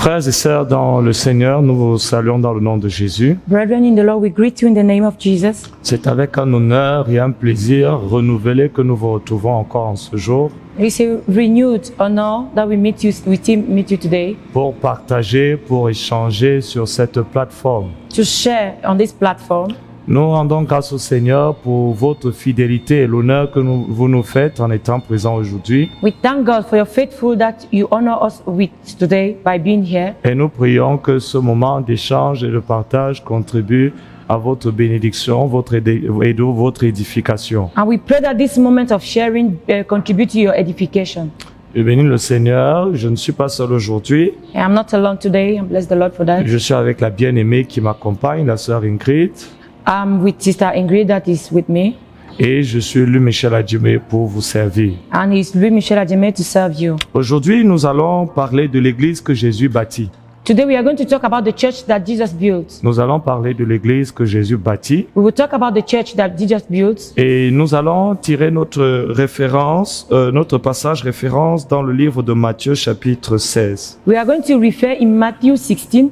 Frères et sœurs dans le Seigneur, nous vous saluons dans le nom de Jésus. Brethren in the Lord, we greet you in the name of Jesus. C'est avec un honneur et un plaisir renouvelé que nous vous retrouvons encore en ce jour It's a renewed honor that we meet you today pour partager, pour échanger sur cette plateforme. to share on this platform. Nous rendons grâce au Seigneur pour votre fidélité et l'honneur que vous nous faites en étant présents aujourd'hui. We thank God for your faithful that you honor us with today by being here. Et nous prions que ce moment d'échange et de partage contribue à votre bénédiction, votre édification. And we pray that this moment of sharing contribute to your edification. Je bénis le Seigneur, je ne suis pas seul aujourd'hui. And I'm not alone today, and bless the Lord for that. Je suis avec la bien-aimée qui m'accompagne, la sœur Ingrid. I'm with Sister Ingrid that is with me, Et je suis Louis Michel Adjumé pour vous servir. and it's Louis Michel Adjemé to serve you. Aujourd'hui, nous allons parler de l'église que Jésus bâtit. Today we are going to talk about the church that Jesus built. Nous allons parler de l'église que Jésus bâtit. We will talk about the church that Jesus built. Et nous allons tirer notre référence, notre passage référence dans le livre de Matthieu chapitre 16. We are going to refer in Matthew 16,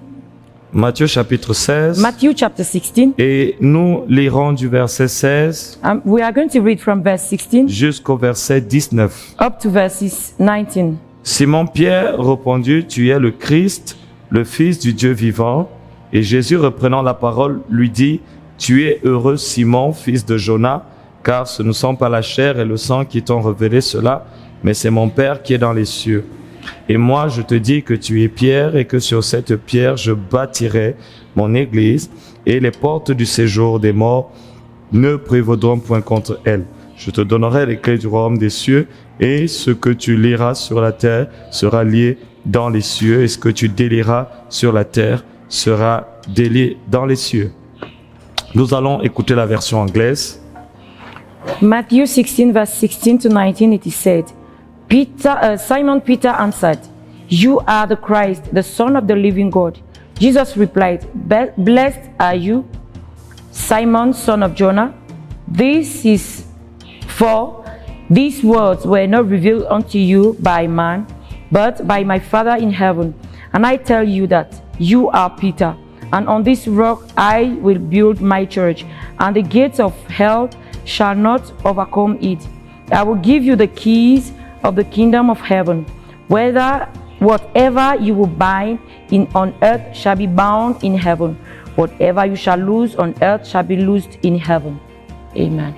Matthieu chapitre 16. Matthew chapter 16. Et nous lirons du verset 16 We are going to read from verse 16 jusqu'au verset 19. up to verses 19. Simon-Pierre répondit, tu es le Christ, le Fils du Dieu vivant. Et Jésus, reprenant la parole, lui dit, tu es heureux, Simon, fils de Jonas, car ce ne sont pas la chair et le sang qui t'ont révélé cela, mais c'est mon Père qui est dans les cieux. Et moi, je te dis que tu es Pierre et que sur cette pierre, je bâtirai mon église et les portes du séjour des morts ne prévaudront point contre elle. Je te donnerai les clés du royaume des cieux et ce que tu liras sur la terre sera lié dans les cieux et ce que tu délieras sur la terre sera délié dans les cieux. Nous allons écouter la version anglaise. Matthew 16, verse 16 to 19, it is said, Simon Peter answered, You are the Christ, the Son of the living God. Jesus replied, Blessed are you, Simon, son of Jonah. This is for these words were not revealed unto you by man, but by my Father in heaven. And I tell you that you are Peter, and on this rock I will build my church, and the gates of hell shall not overcome it. I will give you the keys of the kingdom of heaven. Whatever you will bind on earth shall be bound in heaven. Whatever you shall loose on earth shall be loosed in heaven. Amen.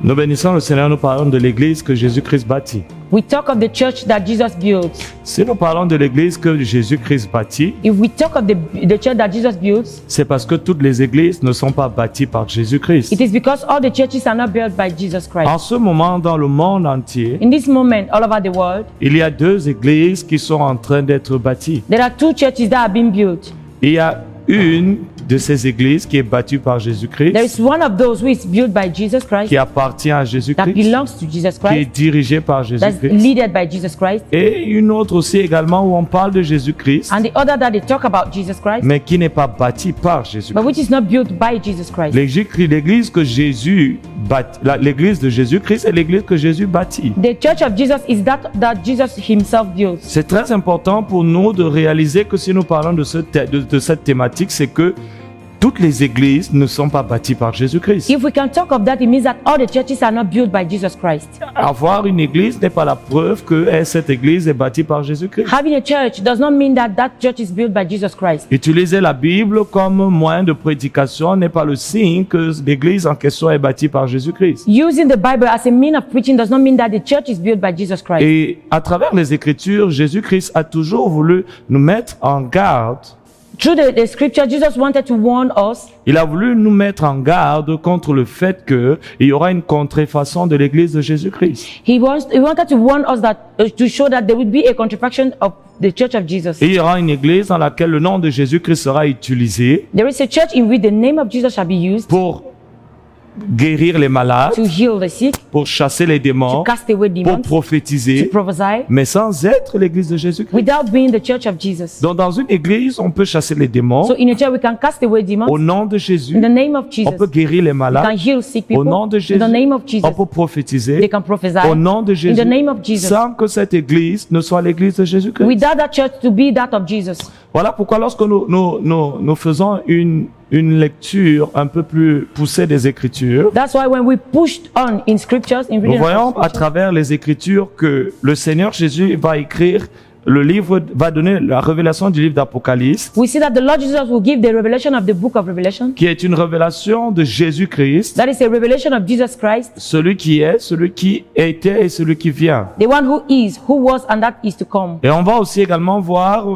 Nous bénissons le Seigneur, nous parlons de l'église que Jésus-Christ bâtit. We talk of the church that Jesus built. Si nous parlons de l'église que Jésus-Christ bâtit, If we talk of the church that Jesus built, c'est parce que toutes les églises ne sont pas bâties par Jésus-Christ. it is because all the churches are not built by Jesus En Christ. ce moment, dans le monde entier, In this moment, all over the world, il y a deux églises qui sont en train d'être bâties. there are two churches that are being built. Il y a une de ces églises qui est bâtue par There Jésus-Christ, is one of those who is built by Jesus Christ, qui appartient à that Jésus-Christ, belongs to Jesus qui est Christ, dirigée par that's Jésus-Christ. led by Jesus Christ, Et une autre aussi également où on parle de Jésus-Christ, and the other that they talk about Jesus Christ, mais qui n'est pas bâtie par but Jésus-Christ. which is not built by Jesus Christ. L'église que Jésus bâtit, l'église de Jésus-Christ est l'église que Jésus bâtit. The church of Jesus is that Jesus himself built. C'est très important pour nous de réaliser que si nous parlons de cette thématique, c'est que toutes les églises ne sont pas bâties par Jésus-Christ. If we can talk of that, it means that all the churches are not built by Jesus Christ. Avoir une église n'est pas la preuve que cette église est bâtie par Jésus-Christ. Having a church does not mean that that church is built by Jesus Christ. Utiliser la Bible comme moyen de prédication n'est pas le signe que l'église en question est bâtie par Jésus-Christ. Using the Bible as a mean of preaching does not mean that the church is built by Jesus Christ. Et à travers les Écritures, Jésus-Christ a toujours voulu nous mettre en garde. Through the scripture, Jesus wanted to warn us. Il a voulu nous mettre en garde contre le fait qu'il y aura une contrefaçon de l'église de Jésus-Christ. He wanted to warn us that to show that there would be a contrafaction of the church of Jesus. Et il y aura une église dans laquelle le nom de Jésus-Christ sera utilisé There is a church in which the name of Jesus shall be used pour guérir les malades, to heal the sick, pour chasser les to démons, cast away pour demons, to prophétiser, prophesy, mais sans être l'église de Jésus-Christ. without being the church of Jesus. Donc dans une église, on peut chasser les démons So in a church, we can cast away au demons nom de Jésus. in the name of On Jesus. peut guérir les We malades can heal sick au people nom de in Jésus. the name of Jesus. On peut They prophétiser can prophesy au nom de in Jésus the name of Jesus. sans que cette église ne soit l'église de Jésus-Christ. Without that church to be that of Jesus. Voilà pourquoi lorsque nous faisons une lecture un peu plus poussée des Écritures, That's why when we pushed on in scriptures, in nous reading voyons of à scriptures, travers les Écritures que le Seigneur Jésus va écrire le livre, va donner la révélation du livre d'Apocalypse, we see that the Lord Jesus will give the revelation of the book of Revelation. qui est une révélation de Jésus-Christ, That is a revelation of Jesus Christ, celui qui est, celui qui était et celui qui vient. the one who is, who was, and that is to come. Et on va aussi également voir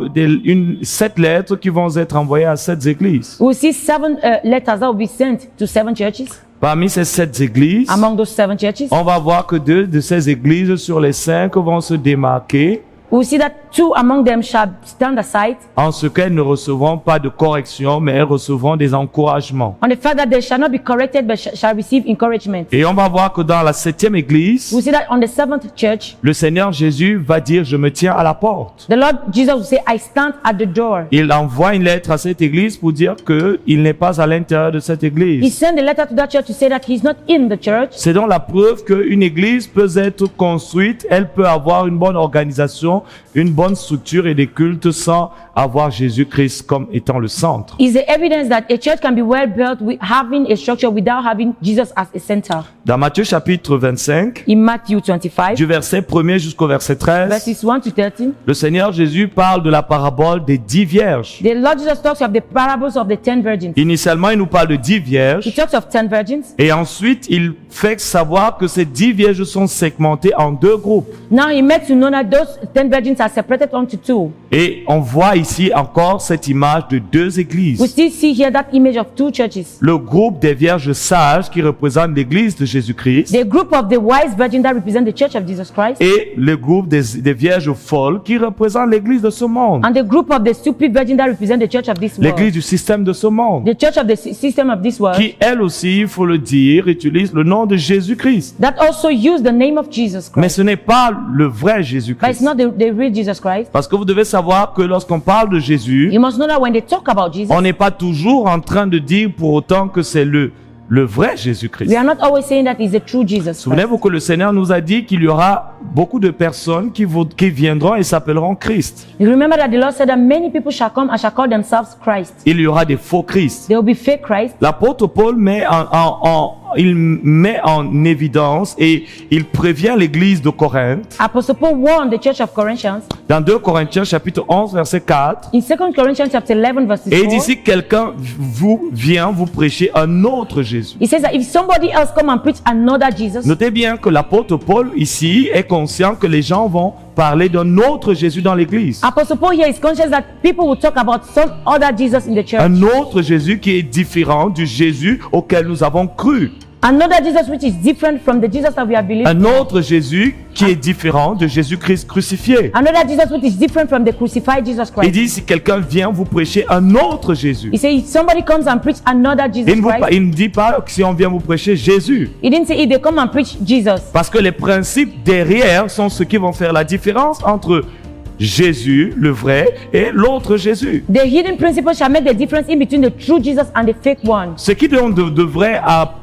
7 lettres qui vont être envoyées à 7 églises. We will see 7 letters that will be sent to 7 churches. Parmi ces 7 églises, Among those 7 churches, on va voir que 2 de ces églises sur les 5 vont se démarquer we will see that 2 among them shall stand aside en ce qu'elles ne recevront pas de correction, mais elles recevront des encouragements. on the fact that they shall not be corrected but shall receive encouragement. Et on va voir que dans la 7e église, We will see that on the 7th church, le Seigneur Jésus va dire, je me tiens à la porte. the Lord Jesus will say, I stand at the door. Il envoie une lettre à cette église pour dire qu'il n'est pas à l'intérieur de cette He église. sent a letter to that church to say that he's not in the church. C'est donc la preuve qu'une église peut être construite, elle peut avoir une bonne organisation, une bonne structure et des cultes sans avoir Jésus-Christ comme étant le centre. Is the evidence that a church can be well built with having a structure without having Jesus as a center. Dans Matthieu chapitre 25, In Matthew 25, du verset 1er jusqu'au verset 13, verses 1 to 13, le Seigneur Jésus parle de la parabole des 10 vierges. the Lord Jesus talks of the parables of the 10 virgins. Initialement, il nous parle de 10 He vierges talks of 10 virgins. et ensuite, il fait savoir que ces 10 vierges sont segmentées en 2 groupes. Now he makes you know that those 10 virgins are separated onto 2. Et on voit ici encore cette image de 2 We églises. still see here that image of 2 churches. Le groupe des vierges sages qui représente l'église de Jésus-Christ The group of the wise virgins that represent the church of Jesus Christ, et le groupe des vierges folles qui représente l'église de ce monde, and the group of the stupid virgins that represent the church of this l'église world. du système de ce monde, The church of the system of this world, qui elle aussi, il faut le dire, utilise le nom de Jésus-Christ. that also use the name of Jesus Mais Christ. ce n'est pas le vrai But it's Jésus-Christ. not the real Jesus Christ. Parce que vous devez savoir que lorsqu'on parle de Jésus, You must know that when they talk about Jesus, on n'est pas toujours en train de dire pour autant que c'est le vrai Jésus-Christ. we are not always saying that he's the true Jesus Christ. Souvenez-vous que le Seigneur nous a dit qu'il y aura beaucoup de personnes qui viendront et s'appelleront Christ. You remember that the Lord said that many people shall come and shall call themselves Christ. Il y aura des faux Christ. They will be fake Christ. L'apôtre Paul il met en évidence et il prévient l'église de Corinthe Apostle Paul warned the church of Corinthians dans 2 Corinthiens chapitre 11 verset 4. in 2 Corinthians chapter 11 verses Et il dit 4. si quelqu'un vient vous prêcher un autre Jésus. He says that if somebody else come and preach another Jesus, Notez bien que l'apôtre Paul ici est conscient que les gens vont parler d'un autre Jésus dans l'église. Apostle Paul here is conscious that people will talk about some other Jesus in the church. Un autre Jésus qui est différent du Jésus auquel nous avons cru. Another Jesus which is different from the Jesus that we have believed. Un autre Jésus qui est différent de Jésus-Christ crucifié. Another Jesus which is different from the crucified Jesus Il Christ. dit si quelqu'un vient vous prêcher un autre Jésus. He says if somebody comes and preach another Jesus Christ. Il ne dit pas que si on vient vous prêcher Jésus. He didn't say if they come and preach Jesus. Parce que les principes derrière sont ceux qui vont faire la différence entre Jésus, le vrai, et l'autre Jésus. The hidden principle shall make the difference in between the true Jesus and the fake one. Ce qui donc devrait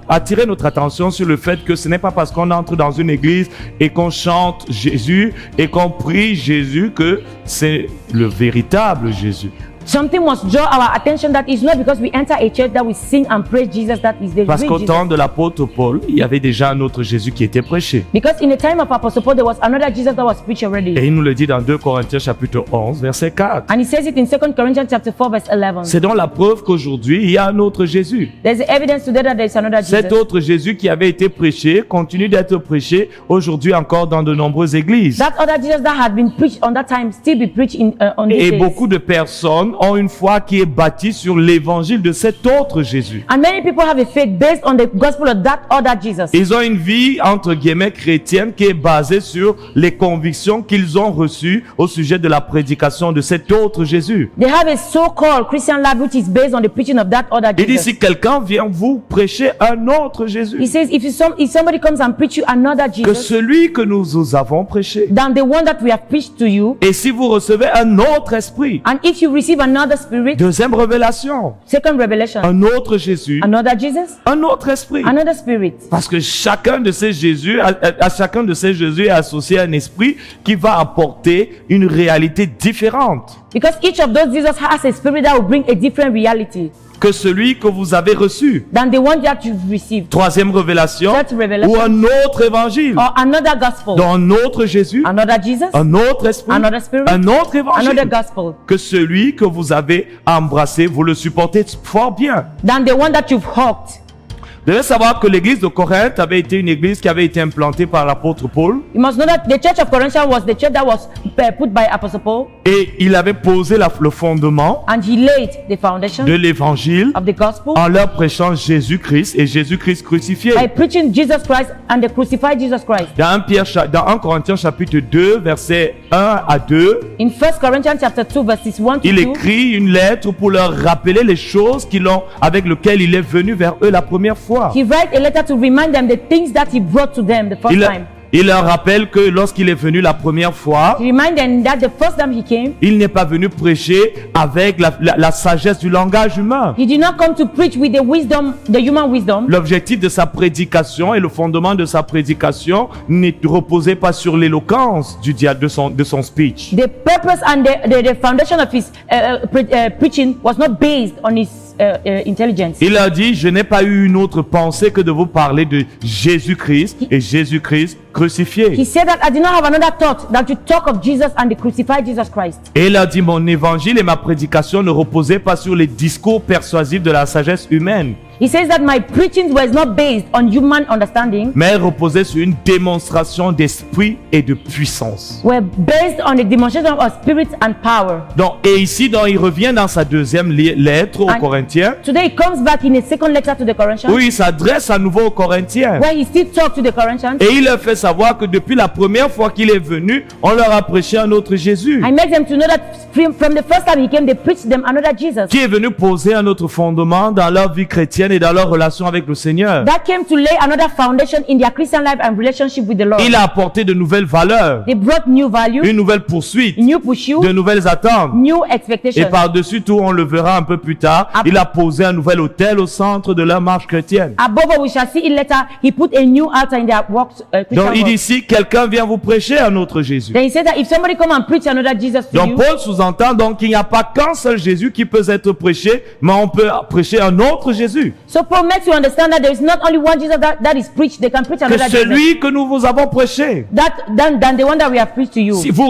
attirer notre attention sur le fait que ce n'est pas parce qu'on entre dans une église et qu'on chante Jésus et qu'on prie Jésus que c'est le véritable Jésus. Something must draw our attention that is not because we enter a church that we sing and praise Jesus that is the Parce real qu'au Jesus. temps de l'apôtre Paul, il y avait déjà un autre Jésus qui était prêché. Because in the time of Apostle Paul, there was another Jesus that was preached already. Et il nous le dit dans 2 Corinthiens chapitre 11, verset 4. And he says it in 2 Corinthians chapter 4 verse 11. C'est donc la preuve qu'aujourd'hui, il y a un autre Jésus. There's evidence today that there is another Cet Jesus. autre Jésus qui avait été prêché continue d'être prêché aujourd'hui encore dans de nombreuses églises. That other Jesus that had been preached on that time still be preached on these Et days. beaucoup de personnes ont une foi qui est bâtie sur l'évangile de cet autre Jésus. And many people have a faith based on the gospel of that other Jesus. Ils ont une vie, entre guillemets, chrétienne qui est basée sur les convictions qu'ils ont reçues au sujet de la prédication de cet autre Jésus. They have a so-called Christian life which is based on the preaching of that other Il dit, Jesus. si quelqu'un vient vous prêcher un un autre He Jésus says, if somebody comes and preach you another que Jesus celui que nous vous avons prêché. than the one that we have preached to you, Et si vous recevez un autre esprit, and if you receive another spirit, deuxième révélation, second revelation, un autre Jésus, another Jesus, un autre esprit. another spirit. Parce que chacun de ces Jésus, à chacun de ces Jésus est associé un esprit qui va apporter une réalité différente Because each of those Jesus has a spirit that will bring a different reality que celui que vous avez reçu. than the one that you've received. Troisième révélation, Third revelation. ou un autre évangile, Or another gospel, dans un autre Jésus, another Jesus, un autre esprit, another spirit, un autre évangile, another gospel, que celui que vous avez embrassé, vous le supportez fort bien. than the one that you've hugged. Vous devez savoir que l'église de Corinthe avait été une église qui avait été implantée par l'apôtre Paul You must know that the church of Corinthians was the church that was put by Apostle Paul, et il avait posé le fondement and he laid the foundation de l'évangile of the gospel en leur prêchant Jésus-Christ et Jésus-Christ crucifié. by preaching Jesus Christ and the crucified Jesus Christ. Dans 1 Corinthiens chapitre 2, versets 1 à 2, In 1 Corinthians chapter 2 verses 1 to il 2, écrit une lettre pour leur rappeler les choses avec lesquelles il est venu vers eux la première fois. he wrote a letter to remind them the things that he brought to them the first time. Il leur rappelle que lorsqu'il est venu la première fois, He reminded them that the first time he came, il n'est pas venu prêcher avec la sagesse du langage humain. he did not come to preach with the wisdom, the human wisdom. L'objectif de sa prédication et le fondement de sa prédication ne reposait pas sur l'éloquence de son speech. The purpose and the foundation of his preaching was not based on his intelligence. Il a dit, je n'ai pas eu une autre pensée que de vous parler de Jésus-Christ et Jésus-Christ He crucifié. said that I did not have another thought than to talk of Jesus and the crucified Jesus Christ. Et il a dit, mon évangile et ma prédication ne reposaient pas sur les discours persuasifs de la sagesse humaine, He says that my preaching was not based on human understanding, mais reposait sur une démonstration d'esprit et de puissance. were based on the demonstration of spirit and power. Donc, et ici, il revient dans sa deuxième lettre aux And Corinthiens, today he comes back in a second letter to the Corinthians, où il s'adresse à nouveau aux Corinthiens. where he still talks to the Corinthians. Et il leur fait savoir que depuis la première fois qu'il est venu, on leur a prêché un autre Jésus, I make them to know that from the first time he came, they preached them another Jesus qui est venu poser un autre fondement dans leur vie chrétienne et dans leur relation avec le Seigneur. that came to lay another foundation in their Christian life and relationship with the Lord. Il a apporté de nouvelles valeurs, They brought new value, une nouvelle poursuite, new pursuit, de nouvelles attentes. new Et expectation. par-dessus tout, on le verra un peu plus tard, il a posé un nouvel autel au centre de leur marche chrétienne. Above all, we shall see it later. He put a new altar in their works. Christian Donc il dit, works. si quelqu'un vient vous prêcher un autre Jésus. Then he said that if somebody come and preach another Jesus to Donc you, Paul sous-entend donc qu'il n'y a pas qu'un seul Jésus qui peut être prêché, mais on peut prêcher un autre Jésus. so Paul makes you understand that there is not only one Jesus that is preached. They can preach Que another Jesus celui que nous vous avons prêché. than the one that we have preached to you. Si vous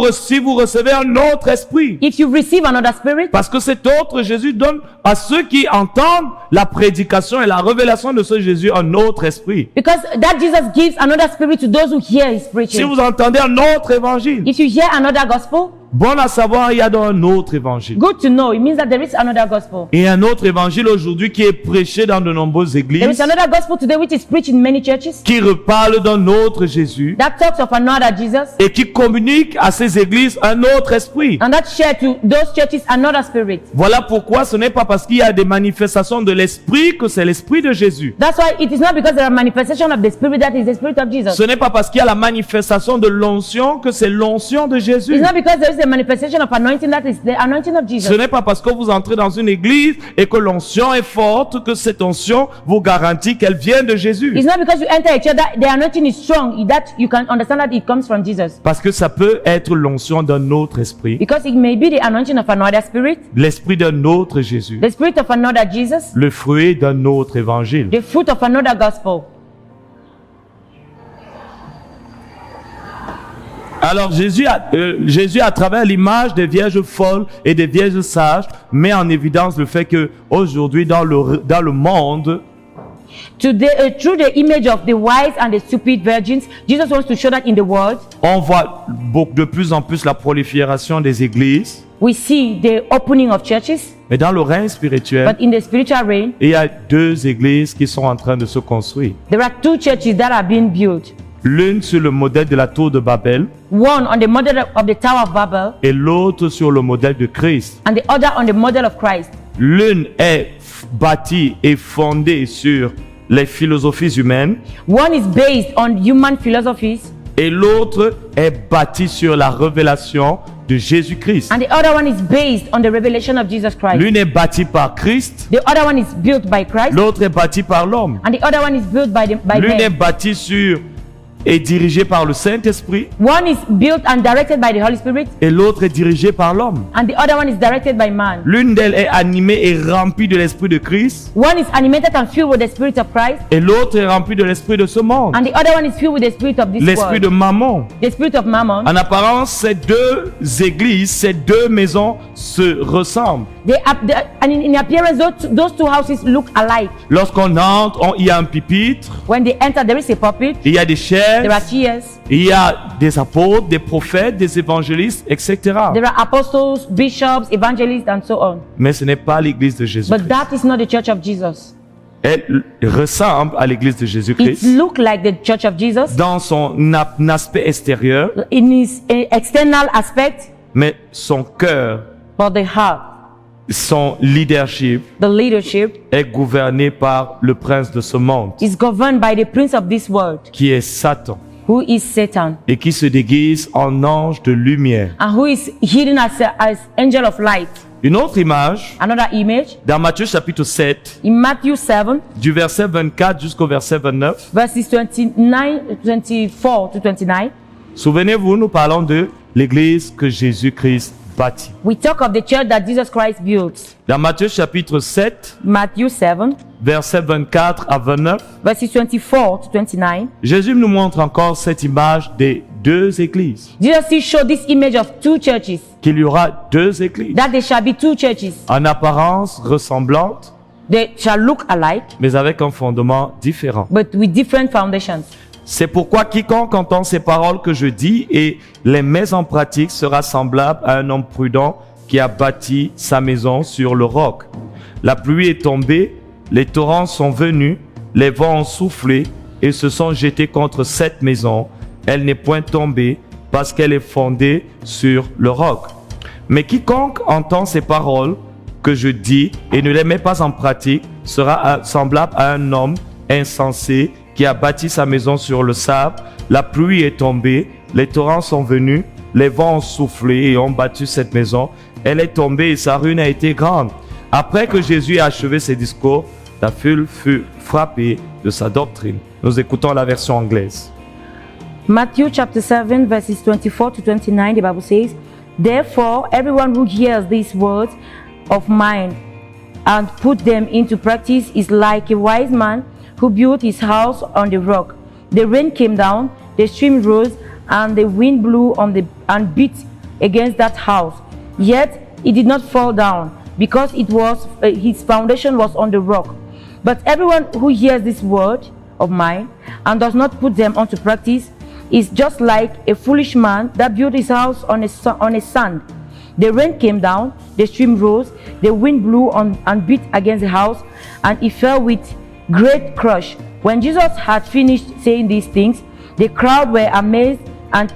recevez un autre esprit, If you receive another spirit, parce que cet autre Jésus donne à ceux qui entendent la prédication et la révélation de ce Jésus un autre esprit. because that Jesus gives another spirit to those who hear his Si preaching. vous entendez un autre évangile, If you hear another gospel, bon à savoir, il y a dans un autre évangile. good to know. It means that there is another gospel. Et un autre évangile aujourd'hui qui est prêché dans de nombreuses There is églises, another gospel today which is preached in many churches qui reparle d'un autre Jésus that talks of another Jesus et qui communique à ces églises un autre esprit. and that share to those churches another spirit. Voilà pourquoi ce n'est pas parce qu'il y a des manifestations de l'esprit que c'est l'esprit de Jésus. That's why it is not because there are manifestations of the spirit that is the spirit of Jesus. Ce n'est pas parce qu'il y a la manifestation de l'onction que c'est l'onction de Jésus. It's not because there is a manifestation of anointing that is the anointing of Jesus. Ce n'est pas parce que vous entrez dans une église et que l'onction est forte que cette onction vous garantit qu'elle vient de Jésus. It's not because you enter a church that the anointing is strong that you can understand that it comes from Jesus. Parce que ça peut être l'onction d'un autre esprit, Because it may be the anointing of another spirit, l'esprit d'un autre Jésus, the spirit of another Jesus, le fruit d'un autre évangile. the fruit of another gospel. Alors Jésus, à travers l'image des vierges folles et des vierges sages, met en évidence le fait que aujourd'hui dans le monde, Through the image of the wise and the stupid virgins, Jesus wants to show that in the world, on voit de plus en plus la prolifération des églises, we see the opening of churches, mais dans le règne spirituel, but in the spiritual realm, il y a deux églises qui sont en train de se construire. there are two churches that are being built. L'une sur le modèle de la tour de Babel One on the model of the Tower of Babel, et l'autre sur le modèle de Christ. and the other on the model of Christ. L'une est bâtie et fondée sur les philosophies humaines One is based on human philosophies, et l'autre est bâti sur la révélation de Jésus-Christ. and the other one is based on the revelation of Jesus Christ. L'une est bâtie par Christ, The other one is built by Christ, l'autre est bâtie par l'homme. and the other one is built by L'une est man. bâtie sur et dirigée par le Saint-Esprit One is built and directed by the Holy Spirit, et l'autre est dirigée par l'homme. and the other one is directed by man. L'une d'elles est animée et remplie de l'Esprit de Christ One is animated and filled with the Spirit of Christ, et l'autre est remplie de l'Esprit de ce monde, and the other one is filled with the Spirit of this l'Esprit de world, Mammon. the Spirit of Mammon. En apparence, ces deux églises, ces deux maisons se ressemblent. And in appearance, those two houses look alike. Lorsqu'on entre, il y a un pupitre, When they enter, there is a pulpit, il y a des chaises, there are chairs, il y a des apôtres, des prophètes, des évangélistes, etc. there are apostles, bishops, evangelists, and so on. Mais ce n'est pas l'église de But Jésus-Christ. that is not the church of Jesus. Elle ressemble à l'église de It Jésus-Christ looks like the church of Jesus dans son aspect extérieur, in its external aspect, mais son cœur, but the heart, son leadership the leadership, est gouverné par le prince de ce monde, is governed by the prince of this world, qui est Satan, who is Satan, et qui se déguise en ange de lumière. and who is hidden as angel of light. Une autre image, Another image, dans Matthieu chapitre 7, in Matthew 7, du verset 24 jusqu'au verset 29, verses 24 to 29, souvenez-vous, nous parlons de l'église que Jésus-Christ bâtit. we talk of the church that Jesus Christ built. Dans Matthieu chapitre 7, Matthew 7, versets 24 à 29, verses 24 to 29, Jésus nous montre encore cette image des deux églises. Jesus showed this image of two churches, Qu'il y aura deux églises, that there shall be two churches. en apparence ressemblantes, They shall look alike, mais avec un fondement différent. but with different foundations. C'est pourquoi quiconque entend ces paroles que je dis et les met en pratique sera semblable à un homme prudent qui a bâti sa maison sur le roc. La pluie est tombée, les torrents sont venus, les vents ont soufflé et se sont jetés contre cette maison. Elle n'est point tombée parce qu'elle est fondée sur le roc. Mais quiconque entend ces paroles que je dis et ne les met pas en pratique sera semblable à un homme insensé qui a bâti sa maison sur le sable. La pluie est tombée, les torrents sont venus, les vents ont soufflé et ont battu cette maison. Elle est tombée et sa ruine a été grande. Après que Jésus a achevé ses discours, la foule fut frappée de sa doctrine. Nous écoutons la version anglaise. Matthew chapter 7, verses 24 to 29, the Bible says, "Therefore, everyone who hears these words of mine and put them into practice is like a wise man who built his house on the rock. The rain came down, the stream rose, and the wind blew and beat against that house. Yet it did not fall down, because his foundation was on the rock. But everyone who hears this word of mine and does not put them onto practice is just like a foolish man that built his house on a sand. The rain came down, the stream rose, the wind blew and beat against the house, and it fell with great crush. When Jesus had finished saying these things, the crowd were amazed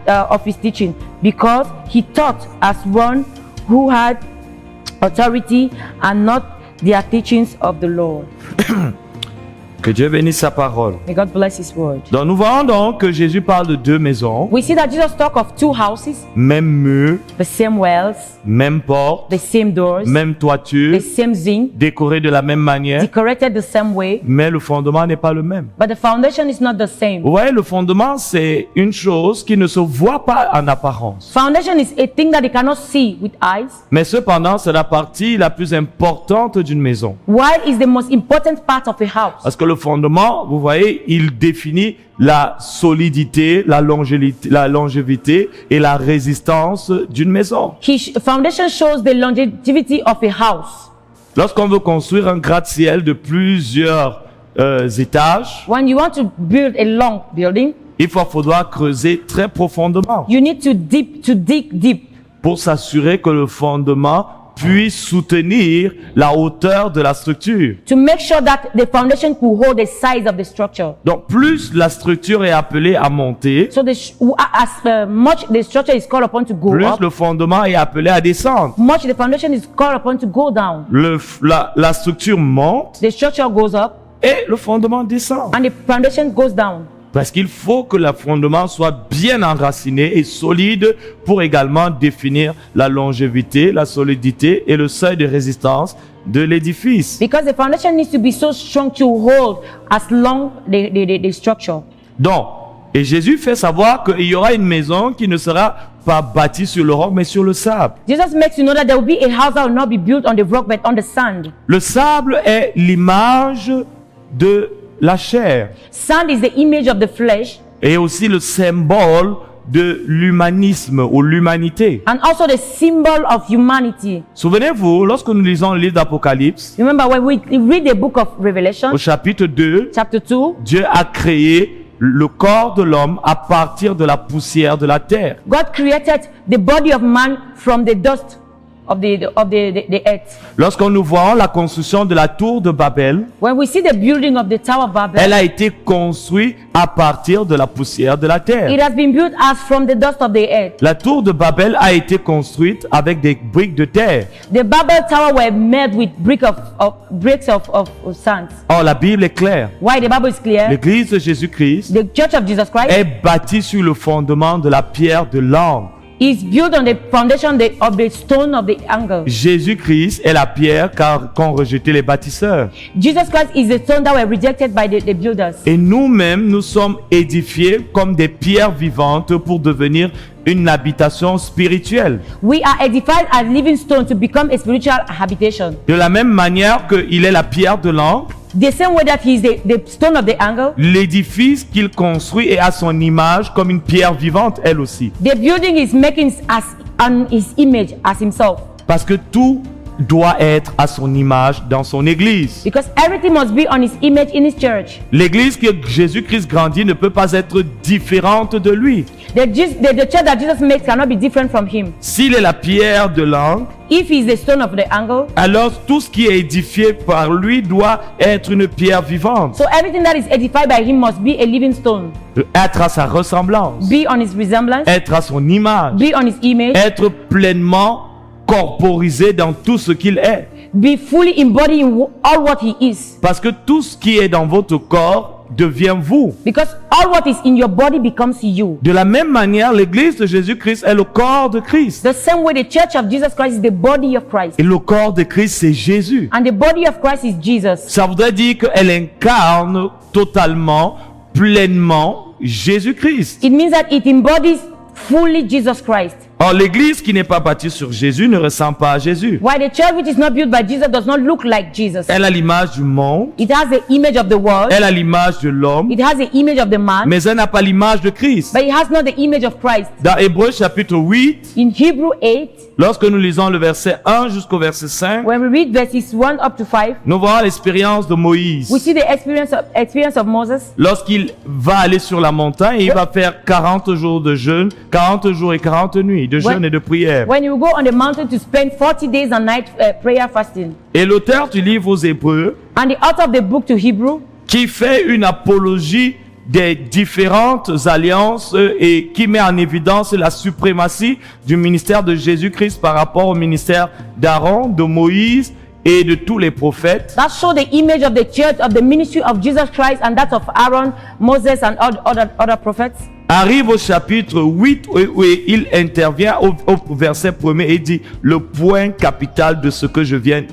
of his teaching, because he taught as one who had authority and not the teachings of the Lord." Que Dieu bénisse sa parole. May God bless his word. Donc nous voyons donc que Jésus parle de deux maisons, We see that Jesus talk of two houses, même mur, the same wells, même porte, the same doors, même toiture, the same zinc, décorée de la même manière, decorated the same way, mais le fondement n'est pas le même. but the foundation is not the same. Vous voyez, le fondement, c'est une chose qui ne se voit pas en apparence. Foundation is a thing that you cannot see with eyes, Mais cependant, c'est la partie la plus importante d'une maison. while is the most important part of a house. Parce que le fondement, vous voyez, il définit la solidité, la longévité et la résistance d'une maison. Foundation shows the longevity of a house. Lorsqu'on veut construire un gratte-ciel de plusieurs étages, When you want to build a long building, il faudra creuser très profondément you need to dig deep pour s'assurer que le fondement puisse soutenir la hauteur de la structure. to make sure that the foundation could hold the size of the structure. Donc, plus la structure est appelée à monter, So as much the structure is called upon to go plus up, le fondement est appelé à descendre. much the foundation is called upon to go down. La structure monte The structure goes up, et le fondement descend. and the foundation goes down. Parce qu'il faut que le fondement soit bien enraciné et solide pour également définir la longévité, la solidité et le seuil de résistance de l'édifice. Because the foundation needs to be so strong to hold as long the structure. Donc, et Jésus fait savoir qu'il y aura une maison qui ne sera pas bâtie sur le roc mais sur le sable. Jesus makes you know that there will be a house that will not be built on the rock but on the sand. Le sable est l'image de la chair Sand is the image of the flesh et aussi le symbole de l'humanisme ou l'humanité. and also the symbol of humanity. Souvenez-vous, lorsque nous lisons le livre d'Apocalypse, Remember when we read the book of Revelation, au chapitre 2, chapter 2, Dieu a créé le corps de l'homme à partir de la poussière de la terre. God created the body of man from the dust of the earth. Lorsque nous voyons la construction de la tour de Babel, When we see the building of the Tower of elle Babel, a été construite à partir de la poussière de la it terre. has been built as from the dust of the earth. La tour de Babel a été construite avec des briques de terre. The Babel Tower were made with bricks of sand. Or, la Bible est claire. Why? The Bible is clear. L'église de Jésus-Christ The Church of Jesus Christ est bâtie sur le fondement de la pierre de l'angle. is built on the foundation of the stone of the angle. Jésus-Christ est la pierre qu'ont rejeté les bâtisseurs. Jesus Christ is the stone that were rejected by the builders. Et nous-mêmes, nous sommes édifiés comme des pierres vivantes pour devenir une habitation spirituelle. We are edified as living stones to become a spiritual habitation. De la même manière qu'il est la pierre de l'angle, The same way that he is the stone of the angle, l'édifice qu'il construit est à son image comme une pierre vivante, elle aussi. the building is making as on his image as himself. Parce que tout doit être à son image dans son église. Because everything must be on his image in his church. L'église que Jésus-Christ grandit ne peut pas être différente de lui. The church that Jesus makes cannot be different from him. S'il est la pierre de l'angle, If he is the stone of the angle, alors tout ce qui est édifié par lui doit être une pierre vivante, so everything that is edified by him must be a living stone. être à sa ressemblance, Be on his resemblance, être à son image, be on his image, être pleinement corporisé dans tout ce qu'il est. be fully embodied in all what he is. Parce que tout ce qui est dans votre corps devient vous. Because all what is in your body becomes you. De la même manière, l'église de Jésus-Christ est le corps de Christ. The same way the church of Jesus Christ is the body of Christ. Et le corps de Christ, c'est Jésus. And the body of Christ is Jesus. Ça voudrait dire qu'elle incarne totalement, pleinement Jésus-Christ. It means that it embodies fully Jesus Christ. Or, l'église qui n'est pas bâtie sur Jésus ne ressemble pas à Jésus. While the church which is not built by Jesus does not look like Jesus. Elle a l'image du monde, It has the image of the world. elle a l'image de l'homme, It has the image of the man. mais elle n'a pas l'image de Christ. But it has not the image of Christ. Dans Hébreux chapitre 8, In Hebrew 8, lorsque nous lisons le verset 1 jusqu'au verset 5, when we read verses 1 up to 5, nous voyons l'expérience de Moïse. we see the experience of Moses. Lorsqu'il va aller sur la montagne, il va faire 40 jours de jeûne, 40 jours et 40 nuits de jeûne et de prière. When you go on the mountain to spend 40 days and night prayer fasting. Et l'auteur du livre aux Hébreux, And the author of the book to Hebrew, qui fait une apologie des différentes alliances et qui met en évidence la suprématie du ministère de Jésus-Christ par rapport au ministère d'Aaron, de Moïse et de tous les prophètes. that show the image of the church, of the ministry of Jesus Christ and that of Aaron, Moses and other prophets. Arrive au chapitre 8 où il intervient au verset 1er et dit le point capital de ce que je viens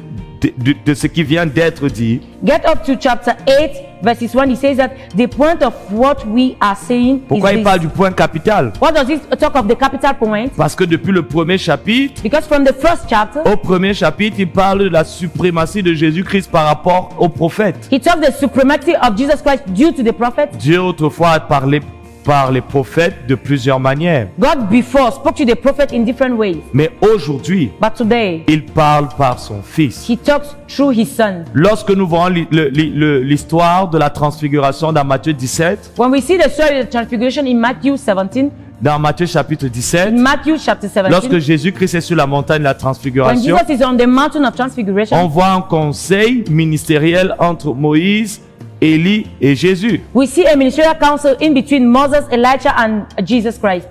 de ce qui vient d'être dit. Get up to chapter 8 verses 1. He says that the point of what we are saying Pourquoi is il parle this. du point capital? What does it talk of the capital point? Parce que depuis le premier chapitre, Because from the first chapter, au premier chapitre, il parle de la suprématie de Jésus-Christ par rapport aux prophètes. he talks the supremacy of Jesus Christ due to the prophet. Dieu autrefois a parlé par les prophètes de plusieurs manières. God before spoke to the prophet in different ways. Mais aujourd'hui, But today, il parle par son Fils. he talks through his son. Lorsque nous voyons l'histoire de la transfiguration dans Matthieu 17, When we see the story of the transfiguration in Matthew 17, dans Matthieu chapitre 17, in Matthew chapter lorsque 17, Jésus-Christ est sur la montagne de la when transfiguration, Jesus is on the mountain of transfiguration, on voit un conseil ministériel entre Moïse, Élie et Jésus. we see a ministerial council in between Moses, Elijah, and Jesus Christ.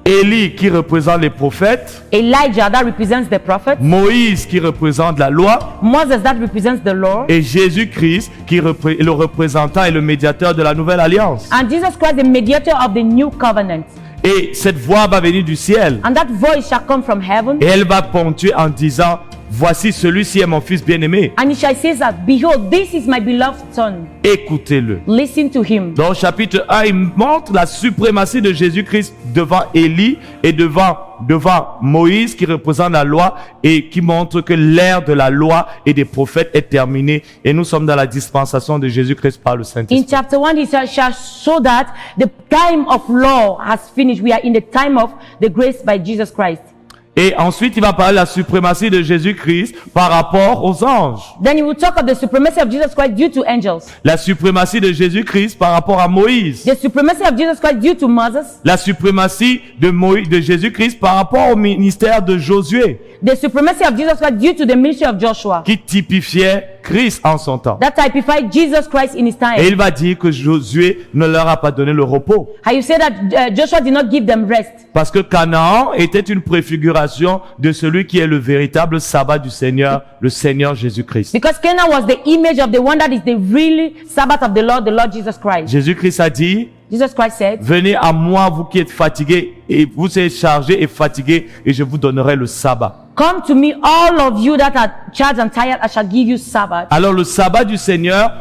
Élie qui représente les prophètes, Elijah that represents the prophet, Moïse qui représente la loi, Moses that represents the law, et Jésus-Christ qui est le représentant et le médiateur de la nouvelle alliance. and Jesus Christ, the mediator of the new covenant. Et cette voix va venir du ciel And that voice shall come from heaven, et elle va ponctuer en disant, voici celui-ci est mon fils bien-aimé, and he shall say that, behold, this is my beloved son. écoutez-le. Listen to him. Dans le chapitre 1, il montre la suprématie de Jésus-Christ devant Élie et devant Moïse qui représente la loi et qui montre que l'ère de la loi et des prophètes est terminée et nous sommes dans la dispensation de Jésus-Christ par le In Saint-Esprit. chapter 1, he shall show that the time of law has finished. We are in the time of the grace by Jesus Christ. Et ensuite, il va parler de la suprématie de Jésus-Christ par rapport aux anges. Then he will talk of the supremacy of Jesus Christ due to angels, La suprématie de Jésus-Christ par rapport à Moïse. the supremacy of Jesus Christ due to Moses, La suprématie de Jésus-Christ par rapport au ministère de Josué, the supremacy of Jesus Christ due to the ministry of Joshua, qui typifiait Christ en son temps. that typified Jesus Christ in his Et time. il va dire que Josué ne leur a pas donné le repos. How you say that Joshua did not give them rest, Parce que Canaan était une préfiguration de celui qui est le véritable sabbat du Seigneur, le Seigneur Jésus-Christ. because Canaan was the image of the one that is the really Sabbath of the Lord Jesus Christ. Jésus-Christ a dit, Jesus Christ said, venez à moi, vous qui êtes fatigués, et vous êtes chargés et fatigués, et je vous donnerai le sabbat. come to me, all of you that are charged and tired, I shall give you Sabbath. Alors le sabbat du Seigneur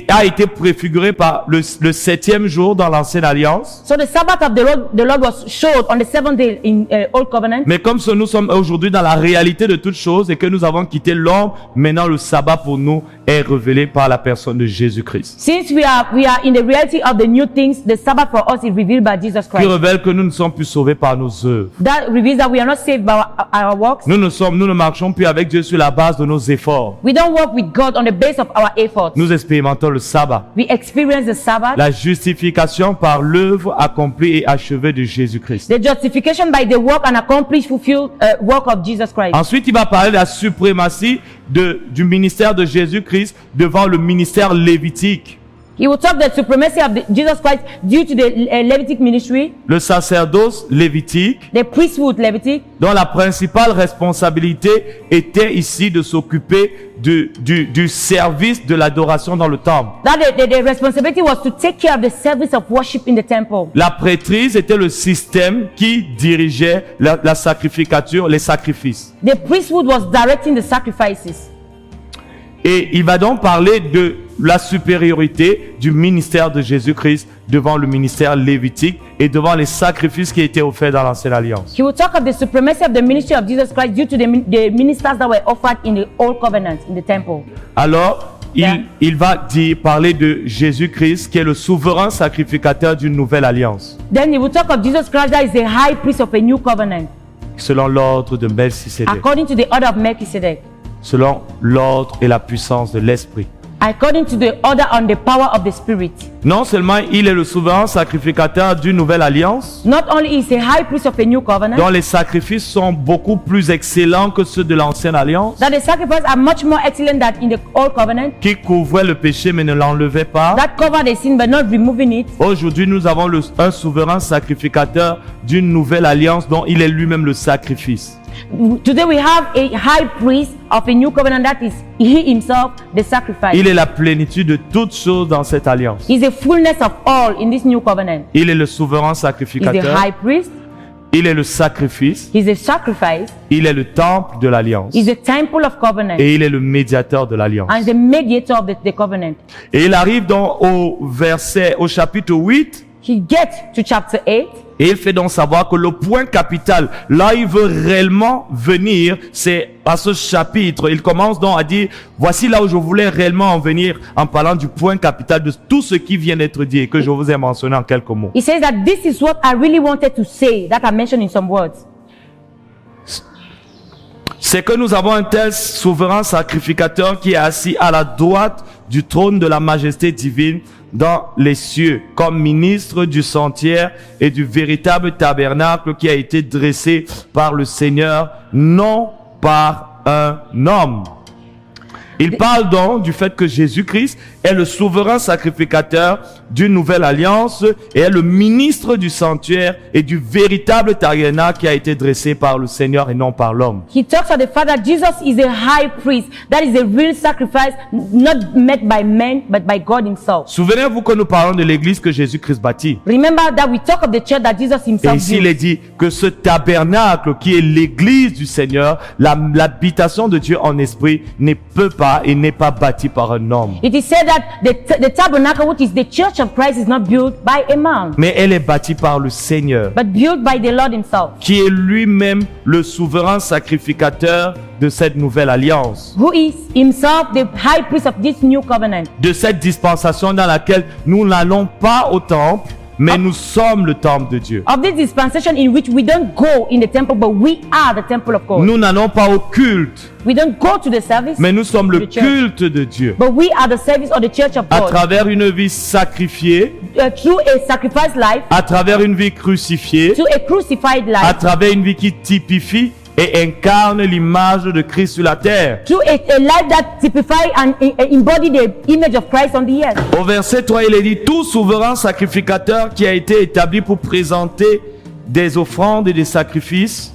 a été préfiguré par le 7e jour dans l'Ancienne Alliance. So the Sabbath of the Lord was showed on the 7th day in Old Covenant. Mais comme nous sommes aujourd'hui dans la réalité de toutes choses et que nous avons quitté l'homme, maintenant le sabbat pour nous est révélé par la personne de Jésus-Christ. Since we are in the reality of the new things, the Sabbath for us is revealed by Jesus Qui Christ. révèle que nous ne sommes plus sauvés par nos œuvres. That reveals that we are not saved by our works. Nous ne marchons plus avec Dieu sur la base de nos efforts. We don't work with God on the base of our efforts. Nous expérimentons le sabbat. We experience the Sabbath, La justification par l'œuvre accomplie et achevée de Jésus-Christ. the justification by the work and accomplished, fulfilled work of Jesus Christ. Ensuite, il va parler de la suprématie du ministère de Jésus-Christ devant le ministère lévitique. He will talk the supremacy of Jesus Christ due to the Levitic ministry, Le sacerdoce lévitique, the priesthood Levitic, dont la principale responsabilité était ici de s'occuper du service de l'adoration dans le temple. that the responsibility was to take care of the service of worship in the temple. La prêtrise était le système qui dirigeait la sacrificature, les sacrifices. The priesthood was directing the sacrifices. Et il va donc parler de la supériorité du ministère de Jésus-Christ devant le ministère lévitique et devant les sacrifices qui étaient offerts dans l'Ancienne Alliance. He will talk of the supremacy of the ministry of Jesus Christ due to the ministers that were offered in the Old Covenant, in the temple. Alors, il va parler de Jésus-Christ qui est le souverain sacrificateur d'une nouvelle alliance, Then he will talk of Jesus Christ that is the high priest of a new covenant, selon l'ordre de Melchisédek, according to the order of Melchizedek, selon l'ordre et la puissance de l'Esprit. according to the order and the power of the Spirit. Non seulement il est le souverain sacrificateur d'une nouvelle alliance, Not only is he high priest of a new covenant, dont les sacrifices sont beaucoup plus excellents que ceux de l'ancienne alliance, that the sacrifices are much more excellent than in the Old Covenant, qui couvrait le péché mais ne l'enlevait pas. that cover the sin but not removing it. Aujourd'hui, nous avons un souverain sacrificateur d'une nouvelle alliance dont il est lui-même le sacrifice. Today we have a high priest of a new covenant that is he himself the sacrifice. Il est la plénitude de toutes choses dans cette alliance. He's the fullness of all in this new covenant. Il est le souverain He's the sacrificateur. high priest. Il est le sacrifice. He's the sacrifice. Il est le temple de l'alliance. He's the temple of covenant. Et il est le médiateur de l'alliance. And the mediator of the covenant. Et il arrive donc au chapitre 8. He gets to chapter 8. Et il fait donc savoir que le point capital, là il veut réellement venir, c'est à ce chapitre. Il commence donc à dire, voici là où je voulais réellement en venir en parlant du point capital de tout ce qui vient d'être dit et que je vous ai mentionné en quelques mots. He says that this is what I really wanted to say, that I mentioned in some words. C'est que nous avons un tel souverain sacrificateur qui est assis à la droite du trône de la majesté divine dans les cieux, comme ministre du sanctuaire et du véritable tabernacle qui a été dressé par le Seigneur, non par un homme. Il parle donc du fait que Jésus-Christ est le souverain sacrificateur d'une nouvelle alliance et est le ministre du sanctuaire et du véritable tabernacle qui a été dressé par le Seigneur et non par l'homme. He talks about the fact that Jesus is a high priest. That is a real sacrifice, not made by men, but by God himself. Souvenez-vous que nous parlons de l'église que Jésus-Christ bâtit. Remember that we talk of the church that Jesus Et himself ici, il est built. dit que ce tabernacle qui est l'église du Seigneur, l'habitation de Dieu en esprit, ne peut pas et n'est pas bâti par un homme. It is said that the tabernacle, which is the church of Christ, is not built by a man, Mais elle est bâtie par le Seigneur, but built by the Lord himself, qui est lui-même le souverain sacrificateur de cette nouvelle alliance, who is himself the high priest of this new covenant, de cette dispensation dans laquelle nous n'allons pas au temple, mais nous sommes le temple de Dieu. of this dispensation in which we don't go in the temple, but we are the temple of God. Nous n'allons pas au culte, We don't go to the service, mais nous sommes le The church. culte de Dieu. but we are the service of the church of À God. travers une vie sacrifiée, Through a sacrificed life, à travers une vie crucifiée, to a crucified à life, travers une vie qui typifie et incarne l'image de Christ sur la terre. through a life that typifies and embody the image of Christ on the earth. Au verset 3, il est dit, tout souverain sacrificateur qui a été établi pour présenter des offrandes et des sacrifices,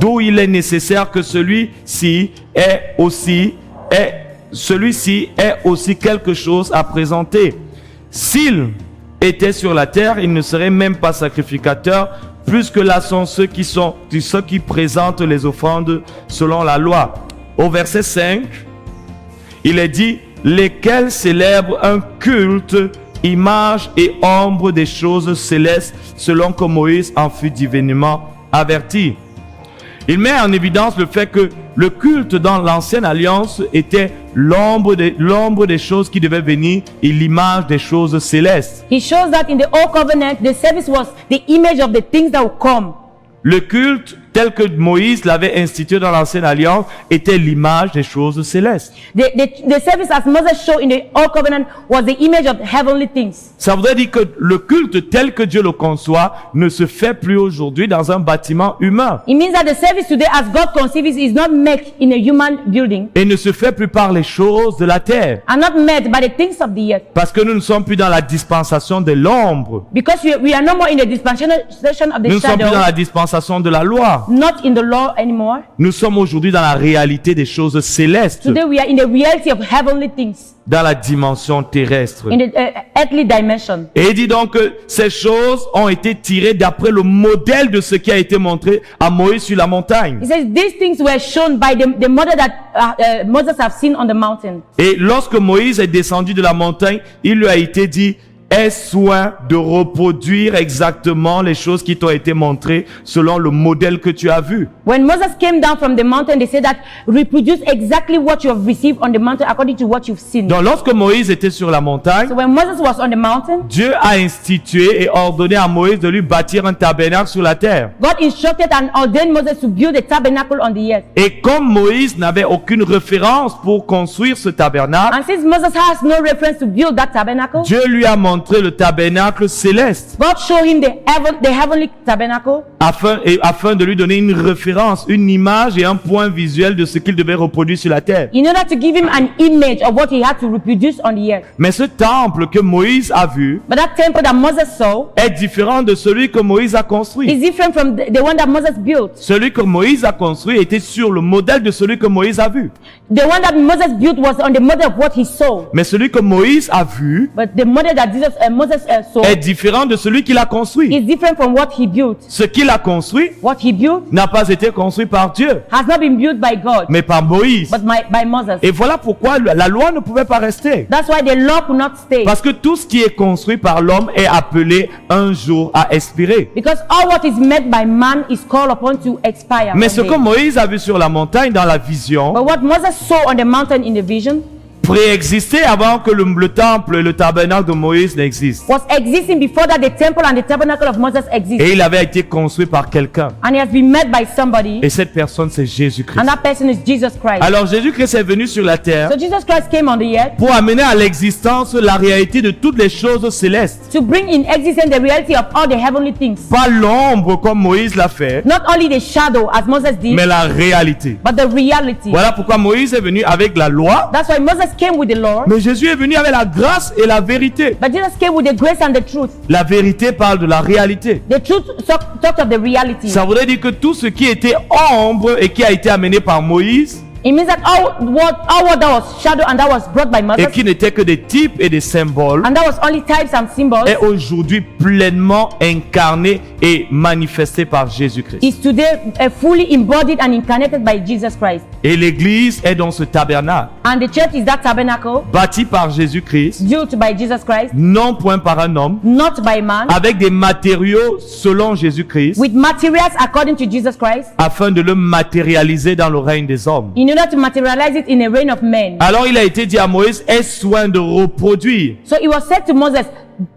d'où il est nécessaire que celui-ci ait aussi quelque chose à présenter. S'il était sur la terre, il ne serait même pas sacrificateur, plus que là sont ceux qui présentent les offrandes selon la loi. Au verset 5, il est dit, lesquels célèbrent un culte, image et ombre des choses célestes, selon que Moïse en fut divinement averti. Il met en évidence le fait que le culte dans l'ancienne alliance était l'ombre des choses qui devaient venir et l'image des choses célestes. He shows that in the old covenant, the service was the image of the things that will come. Le culte tel que Moïse l'avait institué dans l'ancienne alliance était l'image des choses célestes. The service as Moses showed in the old covenant was the image of heavenly things. Ça voudrait dire que le culte tel que Dieu le conçoit ne se fait plus aujourd'hui dans un bâtiment humain It means that the service today as God conceives is not made in a human building et ne se fait plus par les choses de la terre. and not made by the things of the earth. Parce que nous ne sommes plus dans la dispensation de l'ombre. Because we are no more in the dispensation of Nous the ne sommes plus dans shadow, la dispensation de la loi. not in the law anymore. Nous sommes aujourd'hui dans la réalité des choses célestes, Today we are in the reality of heavenly things, dans la dimension terrestre. in the earthly dimension. Et il dit donc que ces choses ont été tirées d'après le modèle de ce qui a été montré à Moïse sur la montagne. He says these things were shown by the model that Moses have seen on the mountain. Et lorsque Moïse est descendu de la montagne, il lui a été dit, aie soin de reproduire exactement les choses qui t'ont été montrées selon le modèle que tu as vu. When Moses came down from the mountain, they said that reproduce exactly what you have received on the mountain according to what you've seen. Donc lorsque Moïse était sur la montagne, So when Moses was on the mountain, Dieu a institué et ordonné à Moïse de lui bâtir un tabernacle sur la terre. God instructed and ordained Moses to build a tabernacle on the earth. Et comme Moïse n'avait aucune référence pour construire ce tabernacle, And since Moses has no reference to build that tabernacle, Dieu lui a montré le tabernacle céleste God showed him the heavenly tabernacle afin de lui donner une référence, une image et un point visuel de ce qu'il devait reproduire sur la terre. in order to give him an image of what he had to reproduce on the earth. Mais ce temple que Moïse a vu But that temple that Moses saw est différent de celui que Moïse a construit. is different from the one that Moses built. Celui que Moïse a construit était sur le modèle de celui que Moïse a vu. The one that Moses built was on the model of what he saw. Mais celui que Moïse a vu But the model that Moses saw est différent de celui qu'il a construit. is different from what he built. Ce qu'il a construit What he built n'a pas été construit par Dieu, has not been built by God, mais par Moïse. but by Moses. Et voilà pourquoi la loi ne pouvait pas rester. That's why the law could not stay. Parce que tout ce qui est construit par l'homme est appelé un jour à expirer. Because all what is made by man is called upon to expire. Mais one ce day. que Moïse a vu sur la montagne dans la vision But what Moses saw on the mountain in the vision préexistait avant que le temple et le tabernacle de Moïse n'existent. was existing before that the temple and the tabernacle of Moses exist. Et il avait été construit par quelqu'un. And it has been made by somebody. Et cette personne, c'est Jésus-Christ. And that person is Jesus Christ. Alors Jésus-Christ est venu sur la terre So Jesus Christ came on the earth pour amener à l'existence la réalité de toutes les choses célestes. to bring in existence the reality of all the heavenly things. Pas l'ombre comme Moïse l'a fait, Not only the shadow as Moses did, mais la réalité. but the reality. Voilà pourquoi Moïse est venu avec la loi, That's why Moses came with the law, mais Jésus est venu avec la grâce et la vérité. but Jesus came with the grace and the truth. La vérité parle de la réalité. The truth talks of the reality. Ça voudrait dire que tout ce qui était ombre et qui a été amené par Moïse It means that all what that was shadow and that was brought by et Moses, qui n'était que des types et des symboles and that was only types and symbols, est aujourd'hui pleinement incarné et manifesté par Jésus-Christ. is today fully embodied and incarnated by Jesus Christ. Et l'Église est dans ce tabernacle, And the church is that tabernacle bâti par Jésus-Christ, built by Jesus Christ, non point par un homme, not by man, avec des matériaux selon Jésus-Christ, with materials according to Jesus Christ, afin de le matérialiser dans le règne des hommes. in order to materialize it in a reign of men. Alors il a été dit à Moïse, aie soin de reproduire So it was said to Moses,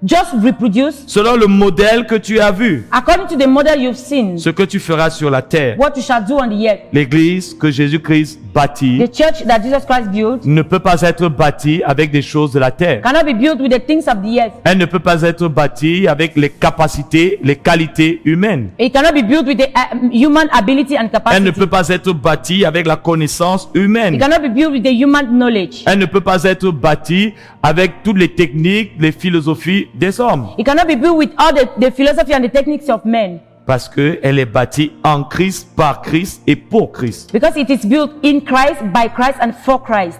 just reproduce selon le modèle que tu as vu, according to the model you've seen, ce que tu feras sur la terre. what you shall do on the earth. L'Église que Jésus-Christ bâtit The church that Jesus Christ built ne peut pas être bâtie avec des choses de la terre. cannot be built with the things of the earth. Elle ne peut pas être bâtie avec les capacités, les qualités humaines. It cannot be built with the human ability and Elle ne capacity. peut pas être bâtie avec la connaissance It humaine. cannot be built with the human knowledge. Elle ne peut pas être bâtie avec toutes les techniques, les philosophies des hommes. It cannot be built with all the philosophy and the techniques of men. Parce qu'elle est bâtie en Christ, par Christ et pour Christ. Because it is built in Christ, by Christ, and for Christ.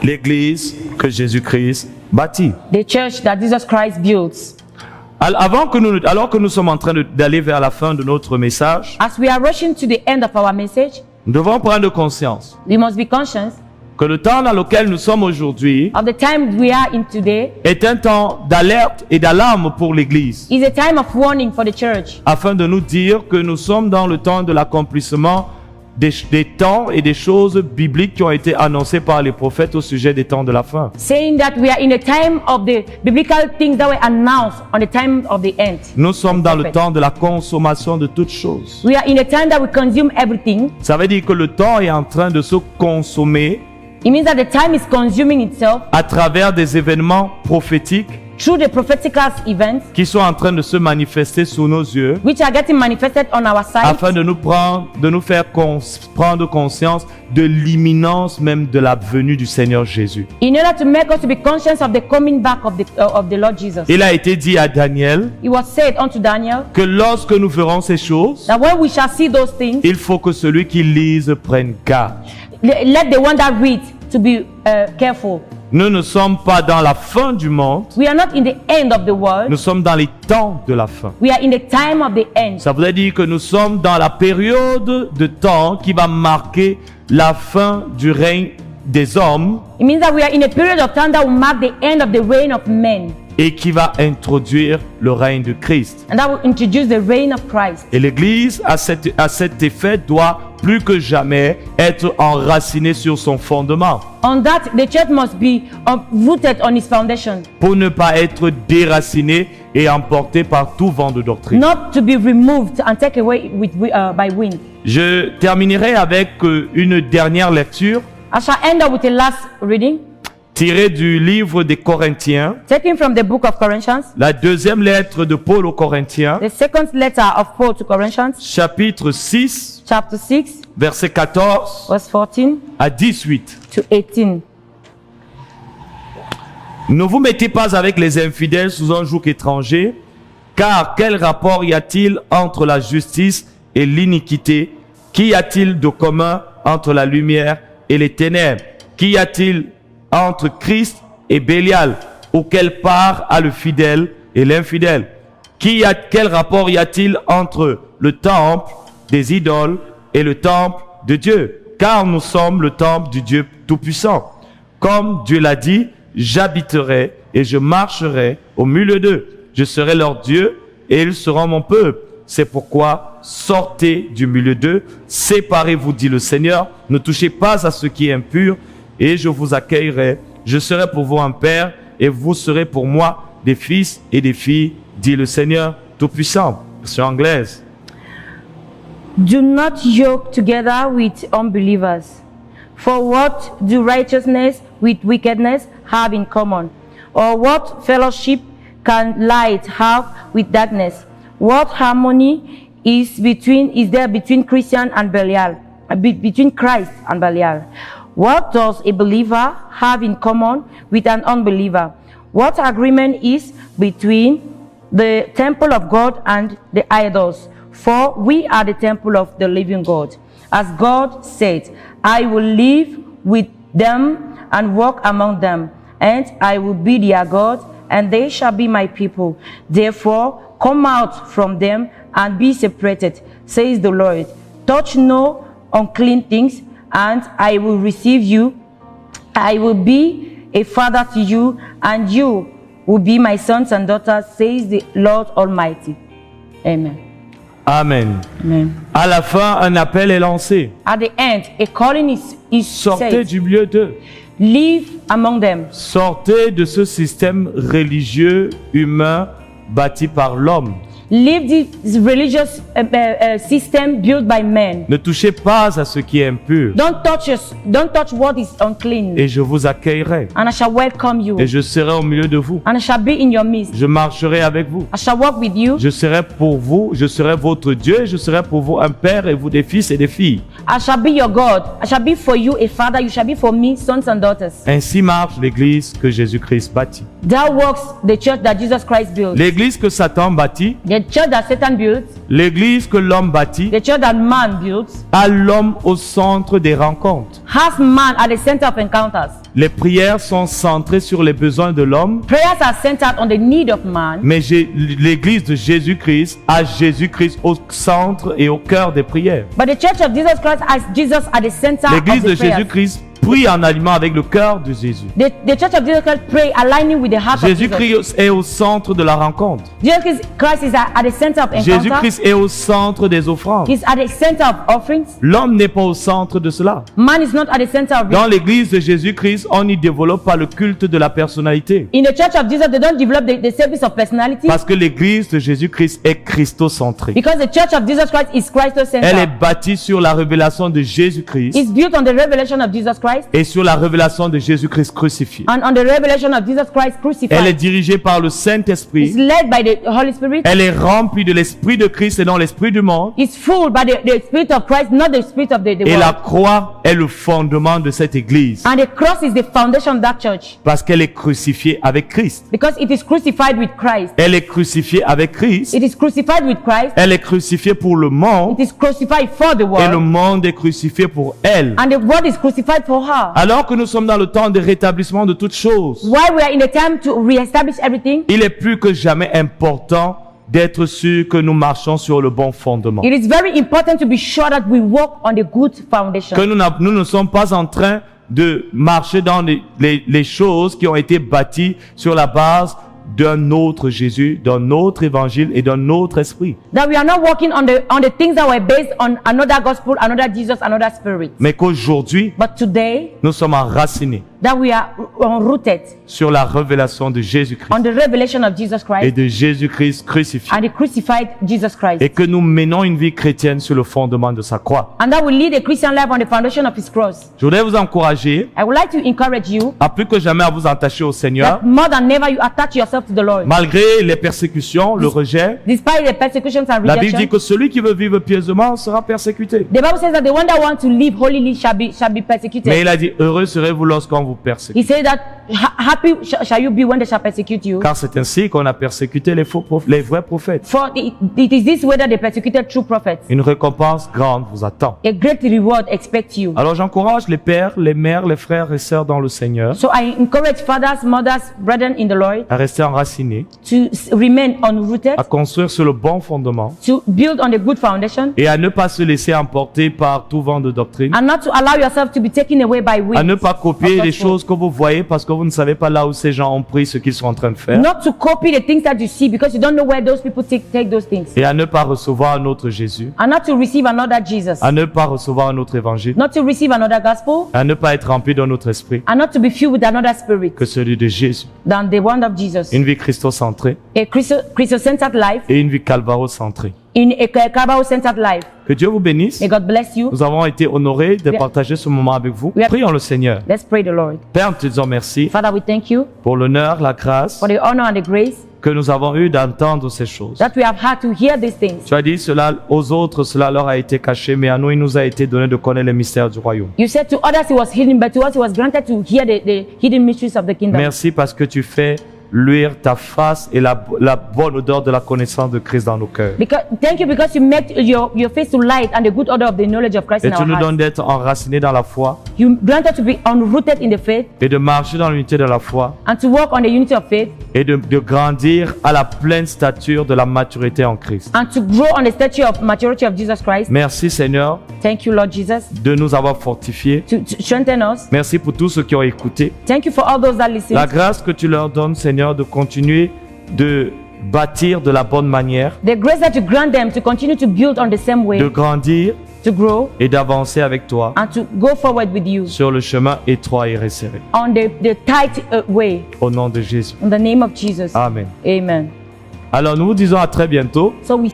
L'Église que Jésus-Christ bâtit. The church that Jesus Christ builds. Alors que nous sommes en train d'aller vers la fin de notre message, As we are rushing to the end of our message, nous devons prendre conscience we must be conscious que le temps dans lequel nous sommes aujourd'hui of the time we are in today est un temps d'alerte et d'alarme pour l'Église, is a time of warning for the church, afin de nous dire que nous sommes dans le temps de l'accomplissement des temps et des choses bibliques qui ont été annoncées par les prophètes au sujet des temps de la fin. saying that we are in a time of the biblical things that were announced on the time of the end. Nous sommes dans le Prophet. temps de la consommation de toutes choses. We are in a time that we consume everything. Ça veut dire que le temps est en train de se consommer It means that the time is consuming itself à travers des événements prophétiques through the prophetical events qui sont en train de se manifester sous nos yeux, which are getting manifested on our side, afin de nous faire prendre conscience de l'imminence même de la venue du Seigneur Jésus. in order to make us to be conscious of the coming back of the Lord Jesus. Il a été dit à Daniel It was said unto Daniel que lorsque nous ferons ces choses, that when we shall see those things, il faut que celui qui lise prenne garde. let the one that reads to be careful. Nous ne sommes pas dans la fin du monde, We are not in the end of the world. nous sommes dans les temps de la fin. We are in the time of the end. Ça voudrait dire que nous sommes dans la période de temps qui va marquer la fin du règne des hommes It means that we are in a period of time that will mark the end of the reign of men, et qui va introduire le règne de Christ. and that will introduce the reign of Christ. Et l'Église, à cet effet, doit plus que jamais être enracinée sur son fondement On that, the church must be rooted on its foundation, pour ne pas être déracinée et emportée par tout vent de doctrine. not to be removed and taken away by wind. Je terminerai avec une dernière lecture I shall end up with a last reading, tirée du livre des Corinthiens, taken from the book of Corinthians, la deuxième lettre de Paul aux Corinthiens, the second letter of Paul to Corinthians, chapitre 6, chapter 6, versets 14 verse 14 à 18. to 18. Ne vous mettez pas avec les infidèles sous un joug étranger, car quel rapport y a-t-il entre la justice et l'iniquité? Qu'y a-t-il de commun entre la lumière et les ténèbres? Qu'y a-t-il entre Christ et Bélial? Ou quelle part a le fidèle et l'infidèle? Quel rapport y a-t-il entre le temple des idoles et le temple de Dieu? Car nous sommes le temple du Dieu Tout-Puissant. Comme Dieu l'a dit, j'habiterai et je marcherai au milieu d'eux. Je serai leur Dieu et ils seront mon peuple. C'est pourquoi sortez du milieu d'eux, séparez-vous, dit le Seigneur, ne touchez pas à ce qui est impur, et je vous accueillerai. Je serai pour vous un père, et vous serez pour moi des fils et des filles, dit le Seigneur Tout-Puissant. Version anglaise. Do not yoke together with unbelievers. For what do righteousness with wickedness have in common? Or what fellowship can light have with darkness? What harmony is there between Christian and Belial? Between Christ and Belial? What does a believer have in common with an unbeliever? What agreement is between the temple of God and the idols? For we are the temple of the living God. As God said, I will live with them and walk among them, and I will be their God, and they shall be my people. Therefore, come out from them and be separated, says the Lord. Touch no unclean things, and I will receive you. I will be a father to you, and you will be my sons and daughters, says the Lord Almighty. Amen. Amen. Amen. À la fin, un appel est lancé. At the end, a calling is Sortez said. du milieu d'eux. Live among them. Sortez de ce système religieux humain bâti par l'homme. Leave this religious system built by men. Ne touchez pas à ce qui est impur. Don't touch what is unclean. Et je vous accueillerai. And I shall welcome you. Et je serai au milieu de vous. And I shall be in your midst. Je marcherai avec vous. I shall walk with you. Je serai pour vous, je serai votre Dieu, et je serai pour vous un père et vous des fils et des filles. I shall be your God. I shall be for you a father. You shall be for me sons and daughters. Ainsi marche l'Église que Jésus-Christ bâtit. That works the church that Jesus Christ built. L'Église que Satan bâtit, The church that Satan built, l'Église que l'homme bâtit, the church that man built, a l'homme au centre des rencontres. has man at the center of encounters. Les prières sont centrées sur les besoins de l'homme, Prayers are centered on the need of man. mais l'Église de Jésus-Christ a Jésus-Christ au centre et au cœur des prières. But the church of Jesus Christ has Jesus at the center of L'Église de the prayers. Jésus-Christ prie en aliment avec le cœur de Jésus. The church of Jesus Christ pray aligning with the heart of Jesus. Jésus-Christ est au centre de la rencontre. Jesus Christ is at the center of encounter. Jésus-Christ est au centre des offrandes. He's at the center of offerings. L'homme n'est pas au centre de cela. Man is not at the center of it. Dans l'église de Jésus-Christ, on n'y développe pas le culte de la personnalité. In the church of Jesus, they don't develop the service of personality. Parce que l'église de Jésus-Christ est christocentrée. Because the church of Jesus Christ is Elle est Christ-centered. bâtie sur la révélation de Jésus-Christ It's built on the revelation of Jesus Christ et sur la révélation de Jésus-Christ crucifié. and on the revelation of Jesus Christ Elle est crucified. dirigée par le It's Saint-Esprit. led by the Holy Spirit. Elle est remplie de l'Esprit de Christ et non l'Esprit du monde. It's full by the Spirit of Christ, not the Spirit of the Et la world. croix est le fondement de cette église. And the cross is the foundation of that church Parce qu'elle est crucifiée avec Christ. because it is crucified with Christ. Elle est crucifiée avec Christ. It is crucified with Christ. Elle est crucifiée pour le monde. It is crucified for the Et le world. monde est crucifié pour elle. And the world is crucified for her. Alors que nous sommes dans le temps de rétablissement de toutes choses, While we are in the time to reestablish everything, il est plus que jamais important d'être sûr que nous marchons sur le bon fondement. it is very important to be sure that we walk on the good foundation. Que nous ne sommes pas en train de marcher dans les choses qui ont été bâties sur la base d'un autre Jésus, d'un autre évangile et d'un autre esprit. That we are not walking on the things that were based on another gospel, another Jesus, another spirit. Mais qu'aujourd'hui, But today, nous sommes enracinés that we are rooted sur la révélation de on Jésus-Christ the revelation of Jesus et Christ de Jésus-Christ crucifié. and the crucified Jesus Christ. Et que nous menons une vie chrétienne sur le fondement de sa croix. And that we lead a Christian life on the foundation of His cross. Je voudrais vous encourager I would like to encourage you à plus que jamais à vous attacher au Seigneur, that more than ever you attach yourself to the Lord. malgré les persécutions, le rejet. Despite the persecutions and La Bible dit rejection, que celui qui veut vivre pieusement sera persécuté. the Bible says that the one that wants to live holily shall be persecuted. Mais il a dit, heureux serez-vous lorsqu'on vous persécute. He said that happy shall you be when they shall persecute you. Car c'est ainsi qu'on a persécuté les vrais prophètes. For it is this way that they persecuted true prophets. Une récompense grande vous attend. A great reward expects you. Alors j'encourage les pères, les mères, les frères et sœurs dans le Seigneur So I encourage fathers, mothers, brethren in the Lord à rester enracinés, to remain unrooted, à construire sur le bon fondement to build on the good foundation, et à ne pas se laisser emporter par tout vent de doctrine, and not to allow yourself to be taken away by à ne winds. pas copier of les gospel. choses que vous voyez parce que vous ne savez pas là où ces gens ont pris ce qu'ils sont en train de faire. Not to copy the things that you see because you don't know where those people take those things. Et à ne pas recevoir un autre Jésus, And not to receive another Jesus. à ne pas recevoir un autre évangile, Not to receive another gospel. à ne pas être rempli d'un autre esprit And not to be filled with another spirit que celui de Jésus. than the one of Jesus. Une vie christocentrée A Christo-centered life et une vie calvarocentrée. in a Kabbalah-centered life. Que Dieu vous bénisse. May God bless you. Nous avons été honorés de partager ce moment avec vous. Prions le Seigneur. Let's pray the Lord. Père, nous te disons merci Father, we thank you pour l'honneur, la grâce for the honor and the grace que nous avons eu d'entendre ces choses. that we have had to hear these things. Tu as dit cela aux autres, cela leur a été caché, mais à nous, il nous a été donné de connaître les mystères du royaume. You said to others it was hidden, but to us it was granted to hear the hidden mysteries of the kingdom. Merci parce que tu fais luire ta face et la bonne odeur de la connaissance de Christ dans nos cœurs. Thank you because you make your face to light and the good odor of the knowledge of Christ Et in tu our nous hearts. donnes d'être enracinés dans la foi You grant us to be unrooted in the faith et de marcher dans l'unité de la foi and to walk on the unity of faith et de grandir à la pleine stature de la maturité en Christ. and to grow on the stature of maturity of Jesus Christ. Merci Seigneur Thank you, Lord Jesus, de nous avoir fortifiés. to strengthen us. Merci pour tous ceux qui ont écouté. Thank you for all those that listen. La grâce que tu leur donnes Seigneur de continuer de bâtir de la bonne manière, The grace that you grant them to continue to build on the same way, de grandir to grow et d'avancer avec toi and to go forward with you sur le chemin étroit et resserré. on the tight way. Au nom de Jésus. In the name of Jesus. Amen. Amen. Alors nous vous disons à très bientôt. So we